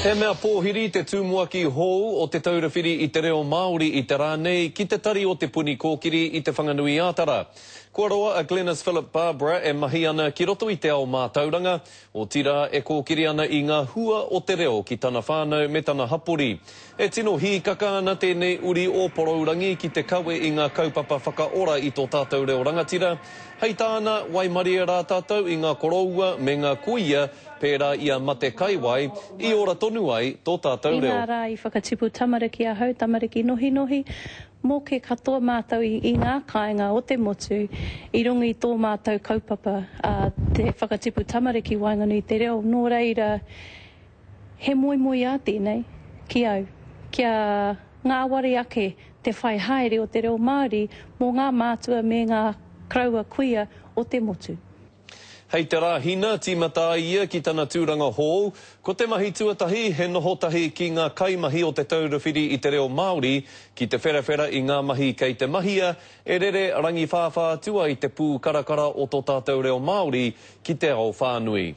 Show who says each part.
Speaker 1: He mea pōhiri te tūmuaki hou o te taurawhiri i te reo Māori i te rānei ki te tari o te puni kōkiri i te whanganui ātara. Kua roa a Glenys Philip Barbara e mahi ana ki roto i te ao mātauranga, o tira e kōkiri ana i ngā hua o te reo ki tana whānau me tana hapori. E tino hīkaka ana tēnei uri o Poraurangi ki te kawe i ngā kaupapa whakaora i tō tātou reo rangatira. Hei tāna waimaria rā tātou i ngā koroua me ngā kuia pērā ia mate kaiwai i ora tonu ai tō tātou reo.
Speaker 2: I ngā rā i whakatipu tamariki ahau, tamariki nohi nohi, mō ke katoa mātou i ngā kāinga o te motu, i rungi tō mātou kaupapa te whakatipu tamariki wainganui te reo. Nō reira, he moimoi a tēnei ki au, kia ngā wari ake te whai haere o te reo Māori mō ngā mātua me ngā kraua kuia o te motu.
Speaker 1: Hei te rā hina, tīmata ia ki tana tūranga hou. Ko te mahi tuatahi, he noho tahi ki ngā kaimahi o te taurawhiri i te reo Māori, ki te wherawhera i ngā mahi kei te mahia, e rere rangi whāwhā tua i te pū karakara o tō tātou reo Māori ki te ao whānui.